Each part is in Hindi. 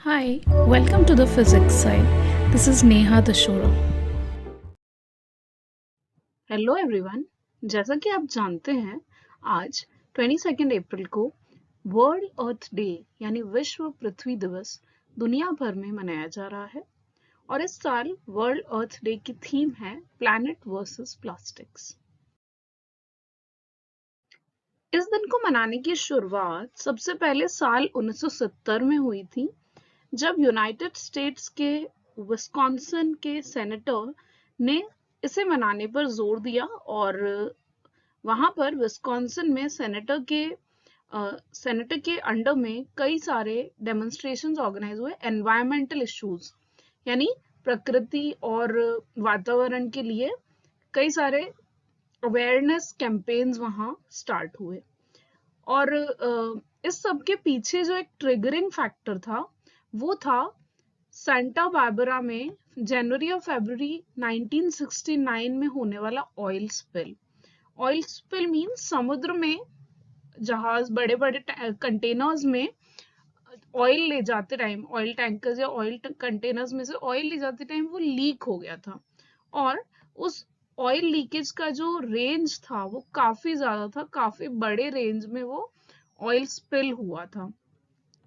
Hi, welcome to the physics side. This is Neha Dashora. Hello everyone. जैसा कि आप जानते हैं, आज 22 अप्रैल को वर्ल्ड अर्थ डे यानी विश्व पृथ्वी दिवस दुनिया भर में मनाया जा रहा है। और इस साल वर्ल्ड अर्थ डे की थीम है प्लैनेट वर्सेस प्लास्टिक्स। इस दिन को मनाने की शुरुआत सबसे पहले साल 1970 में हुई थी, जब यूनाइटेड स्टेट्स के विस्कॉन्सिन के सेनेटर ने इसे मनाने पर जोर दिया। और वहां पर विस्कॉन्सिन में सेनेटर के अंडर में कई सारे डेमोन्स्ट्रेशंस ऑर्गेनाइज हुए एनवायरमेंटल इश्यूज यानी प्रकृति और वातावरण के लिए। कई सारे अवेयरनेस कैंपेन्स वहां स्टार्ट हुए। और इस सब के पीछे जो एक ट्रिगरिंग फैक्टर था वो था सेंटा बारबरा में जनवरी और फरवरी 1969 में होने वाला oil spill. Oil spill means समुद्र में जहाज बड़े बड़े कंटेनर्स में ऑयल ले जाते टाइम, ऑयल टैंकर्स या ऑयल कंटेनर्स में से ऑयल ले जाते टाइम वो लीक हो गया था। और उस ऑयल लीकेज का जो रेंज था वो काफी ज्यादा था, काफी बड़े रेंज में वो ऑयल स्पिल हुआ था।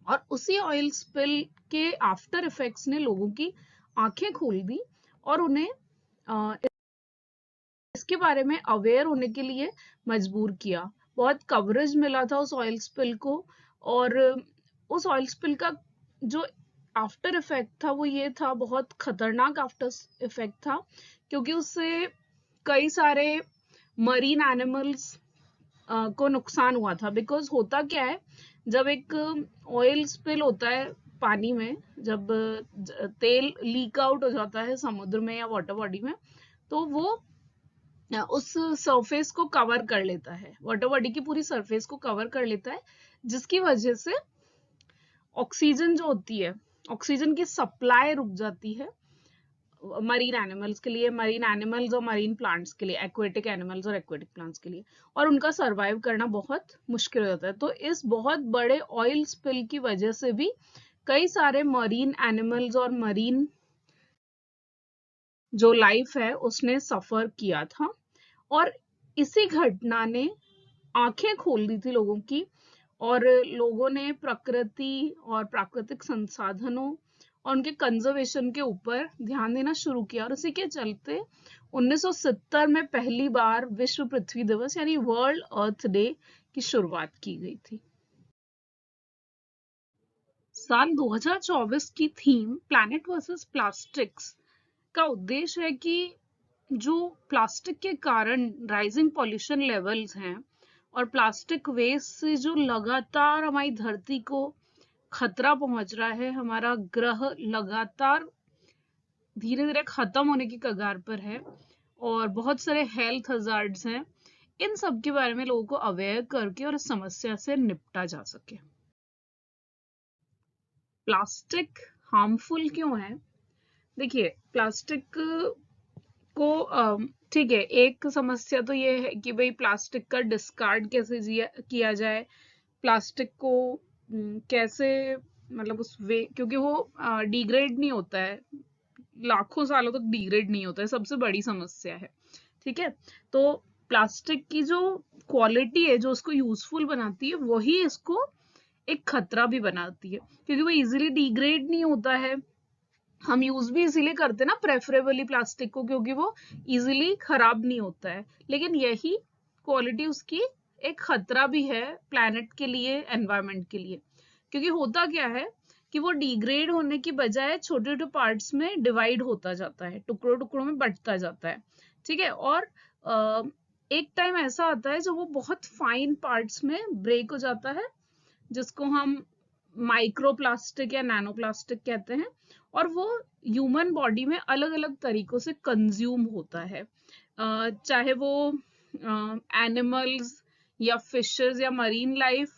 और उसी ऑयल स्पिल के आफ्टर इफेक्ट्स ने लोगों की आंखें खोल दी और उन्हें इसके बारे में अवेयर होने के लिए मजबूर किया। बहुत कवरेज मिला था उस ऑयल स्पिल को। और उस ऑयल स्पिल का जो आफ्टर इफेक्ट था वो ये था, बहुत खतरनाक आफ्टर इफेक्ट था, क्योंकि उससे कई सारे मरीन एनिमल्स को नुकसान हुआ था। बिकॉज होता क्या है, जब एक ऑयल स्पिल होता है पानी में, जब तेल लीक आउट हो जाता है समुद्र में या वाटर बॉडी में, तो वो उस सरफेस को कवर कर लेता है, वाटर बॉडी की पूरी सरफेस को कवर कर लेता है, जिसकी वजह से ऑक्सीजन जो होती है, ऑक्सीजन की सप्लाई रुक जाती है मरीन एनिमल्स के लिए, मरीन एनिमल्स और मरीन प्लांट्स के लिए, एक्वेटिक एनिमल्स और एक्वेटिक प्लांट्स के लिए। और उनका सरवाइव करना बहुत मुश्किल हो जाता है। तो इस बहुत बड़े ऑयल स्पिल की वजह से भी कई सारे मरीन एनिमल्स और मरीन जो लाइफ है उसने सफर किया था। और इसी घटना ने आंखें खोल दी थी लोगों की, और लोगों ने प्रकृति और प्राकृतिक संसाधनों और उनके कंजर्वेशन के ऊपर ध्यान देना शुरू किया। और इसी के चलते 1970 में पहली बार विश्व पृथ्वी दिवस यानी वर्ल्ड अर्थ डे की शुरुआत की गई थी। साल 2024 की थीम प्लैनेट वर्सेस प्लास्टिक्स का उद्देश्य है कि जो प्लास्टिक के कारण राइजिंग पॉल्यूशन लेवल्स हैं और प्लास्टिक वेस्ट से जो लगातार हमारी धरती को खतरा पहुंच रहा है, हमारा ग्रह लगातार धीरे धीरे खत्म होने की कगार पर है और बहुत सारे हेल्थ हजार्ड्स हैं, इन सब के बारे में लोगों को अवेयर करके और इस समस्या से निपटा जा सके। प्लास्टिक हार्मफुल क्यों है? देखिए, प्लास्टिक को ठीक है, एक समस्या तो ये है कि भाई प्लास्टिक का डिस्कार्ड कैसे किया जाए, प्लास्टिक को कैसे, मतलब उस वे, क्योंकि वो डिग्रेड नहीं होता है, लाखों सालों तक डिग्रेड नहीं होता है, सबसे बड़ी समस्या है। ठीक है, तो प्लास्टिक की जो क्वालिटी है जो उसको यूजफुल बनाती है वही इसको एक खतरा भी बनाती है, क्योंकि वो इजीली डिग्रेड नहीं होता है। हम यूज भी इसीलिए करते हैं ना प्रेफरेबली प्लास्टिक को, क्योंकि वो इजीली खराब नहीं होता है। लेकिन यही क्वालिटी उसकी एक खतरा भी है प्लैनेट के लिए, एनवायरनमेंट के लिए। क्योंकि होता क्या है कि वो डिग्रेड होने की बजाय छोटे छोटे पार्ट्स में डिवाइड होता जाता है, टुकड़ों टुकड़ों में बंटता जाता है। ठीक है, और एक टाइम ऐसा आता है जब वो बहुत फाइन पार्ट्स में ब्रेक हो जाता है, जिसको हम माइक्रो प्लास्टिक या नैनो प्लास्टिक कहते हैं। और वो ह्यूमन बॉडी में अलग अलग तरीकों से कंज्यूम होता है, चाहे वो एनिमल्स या फिशेस या मरीन लाइफ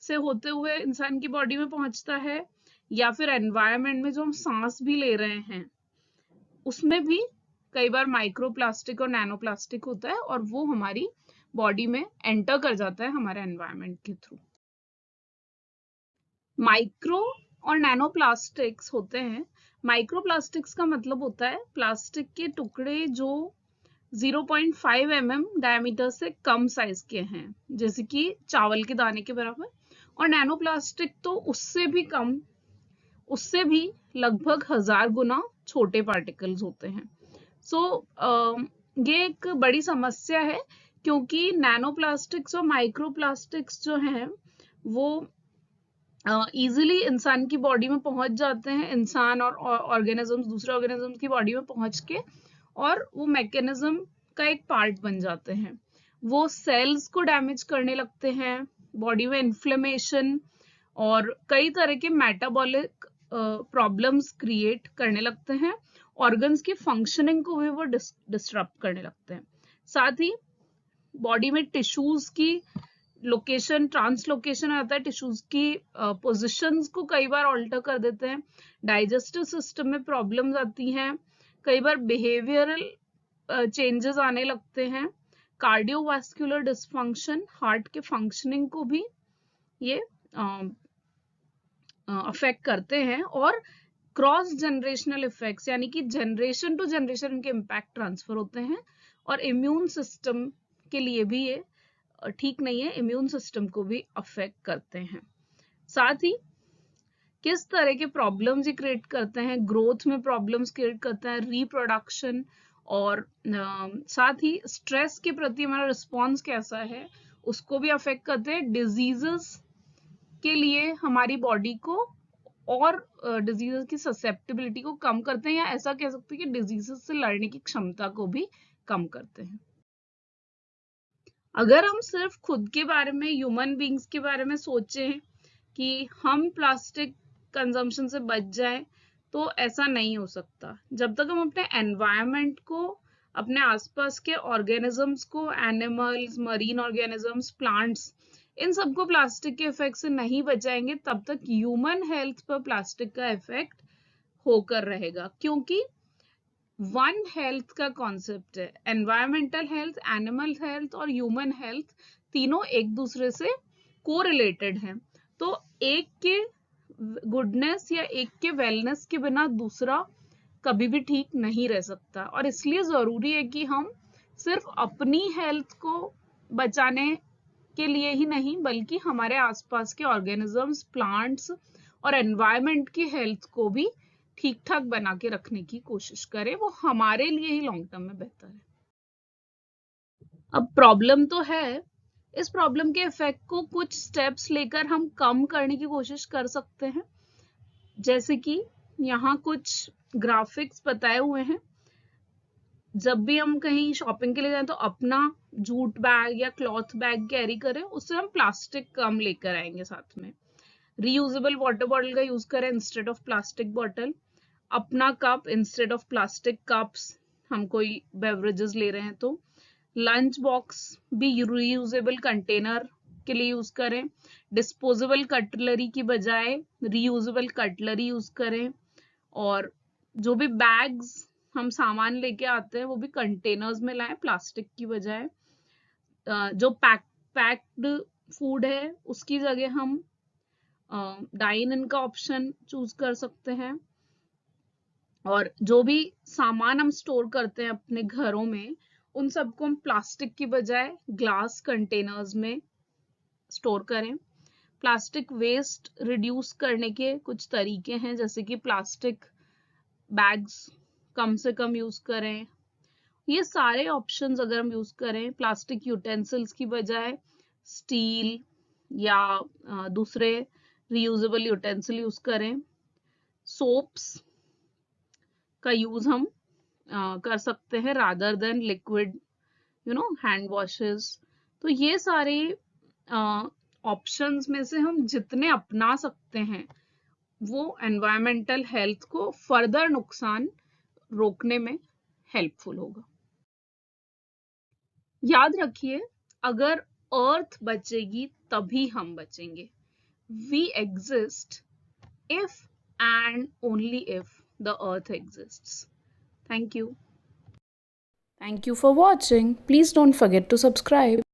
से होते हुए इंसान की बॉडी में पहुंचता है, या फिर एनवायरनमेंट में जो हम सांस भी ले रहे हैं उसमें भी कई बार माइक्रो प्लास्टिक और नैनो प्लास्टिक होता है, और वो हमारी बॉडी में एंटर कर जाता है हमारे एनवायरनमेंट के थ्रू। माइक्रो और नैनो प्लास्टिक्स होते हैं। माइक्रो प्लास्टिक्स का मतलब होता है प्लास्टिक के टुकड़े जो 0.5 mm डायमीटर से कम साइज के हैं, जैसे कि चावल के दाने के बराबर। और नैनो प्लास्टिक तो उससे भी कम, उससे भी लगभग 1000 गुना छोटे पार्टिकल्स होते हैं। ये एक बड़ी समस्या है, क्योंकि नैनो प्लास्टिक्स और माइक्रो प्लास्टिक्स जो हैं वो इजीली इंसान की बॉडी में पहुंच जाते हैं, इंसान और ऑर्गेनिजम्स, दूसरे ऑर्गेनिजम्स की बॉडी में पहुंच के, और वो मैकेनिज्म का एक पार्ट बन जाते हैं। वो सेल्स को डैमेज करने लगते हैं, बॉडी में इन्फ्लेमेशन और कई तरह के मेटाबॉलिक प्रॉब्लम्स क्रिएट करने लगते हैं। ऑर्गन्स की फंक्शनिंग को भी वो डिस्टर्ब करने लगते हैं। साथ ही बॉडी में टिश्यूज की लोकेशन, ट्रांसलोकेशन आता है, टिश्यूज की पोजिशंस को कई बार ऑल्टर कर देते हैं। डाइजेस्टिव सिस्टम में प्रॉब्लम्स आती हैं, कई बार बिहेवियरल चेंजेस आने लगते हैं। कार्डियोवास्कुलर डिसफंक्शन, हार्ट के फंक्शनिंग को भी ये अफेक्ट करते हैं। और क्रॉस जनरेशनल इफेक्ट्स, यानी कि जनरेशन टू जनरेशन इनके इम्पैक्ट ट्रांसफर होते हैं। और इम्यून सिस्टम के लिए भी ये ठीक नहीं है, इम्यून सिस्टम को भी अफेक्ट करते हैं। साथ ही किस तरह के प्रॉब्लम्स ये क्रिएट करते हैं, ग्रोथ में प्रॉब्लम्स क्रिएट करते हैं, रिप्रोडक्शन, और साथ ही स्ट्रेस के प्रति हमारा रिस्पॉन्स कैसा है उसको भी अफेक्ट करते हैं। डिजीजेस के लिए हमारी बॉडी को और डिजीजेस की ससेप्टिबिलिटी को कम करते हैं, या ऐसा कह सकते हैं कि डिजीजेस से लड़ने की क्षमता को भी कम करते हैं। अगर हम सिर्फ खुद के बारे में, ह्यूमन बींग्स के बारे में सोचें कि हम प्लास्टिक कंजम्पशन से बच जाएं, तो ऐसा नहीं हो सकता। जब तक हम अपने एनवायरनमेंट को, अपने आसपास के ऑर्गेनिजम्स को, एनिमल्स, मरीन ऑर्गेनिजम्स, प्लांट्स, इन सबको प्लास्टिक के इफेक्ट से नहीं बचाएंगे, तब तक ह्यूमन हेल्थ पर प्लास्टिक का इफेक्ट होकर रहेगा। क्योंकि वन हेल्थ का कॉन्सेप्ट है, एनवायरमेंटल हेल्थ, एनिमल हेल्थ और ह्यूमन हेल्थ तीनों एक दूसरे से कोरिलेटेड हैं। तो एक के गुडनेस या एक के वेलनेस के बिना दूसरा कभी भी ठीक नहीं रह सकता। और इसलिए जरूरी है कि हम सिर्फ अपनी हेल्थ को बचाने के लिए ही नहीं, बल्कि हमारे आसपास के ऑर्गेनिजम्स, प्लांट्स और एनवायरनमेंट की हेल्थ को भी ठीक ठाक बना के रखने की कोशिश करें। वो हमारे लिए ही लॉन्ग टर्म में बेहतर है। अब प्रॉब्लम तो है, इस प्रॉब्लम के इफेक्ट को कुछ स्टेप्स लेकर हम कम करने की कोशिश कर सकते हैं। जैसे कि यहाँ कुछ ग्राफिक्स बताए हुए हैं। जब भी हम कहीं शॉपिंग के लिए जाएं तो अपना जूट बैग या क्लॉथ बैग कैरी करें, उससे हम प्लास्टिक कम लेकर आएंगे। साथ में रीयूजेबल वाटर बॉटल का यूज करें इंस्टेड ऑफ प्लास्टिक बॉटल। अपना cup instead of plastic cups, हम कोई बेवरेजेस ले रहे हैं तो। लंच बॉक्स भी रीयूजेबल कंटेनर के लिए यूज करें। डिस्पोजेबल कटलरी की बजाय रीयूजेबल कटलरी यूज करें। और जो भी बैग्स हम सामान लेके आते हैं वो भी कंटेनर्स में लाएं, प्लास्टिक की बजाय। जो पैक्ड फूड है उसकी जगह हम डाइन इन का ऑप्शन चूज कर सकते हैं। और जो भी सामान हम स्टोर करते हैं अपने घरों में, उन सबको हम प्लास्टिक की बजाय ग्लास कंटेनर्स में स्टोर करें। प्लास्टिक वेस्ट रिड्यूस करने के कुछ तरीके हैं, जैसे कि प्लास्टिक बैग्स कम से कम यूज करें। ये सारे ऑप्शंस अगर हम यूज करें, प्लास्टिक यूटेंसिल्स की बजाय स्टील या दूसरे रीयूजेबल यूटेंसिल यूज करें। सोप्स का यूज हम कर सकते हैं rather than liquid hand washes. तो ये सारे ऑप्शंस में से हम जितने अपना सकते हैं वो एनवायरमेंटल हेल्थ को फर्दर नुकसान रोकने में हेल्पफुल होगा। याद रखिए, अगर अर्थ बचेगी तभी हम बचेंगे। We exist if and only if the earth exists. Thank you. Thank you for watching. Please don't forget to subscribe.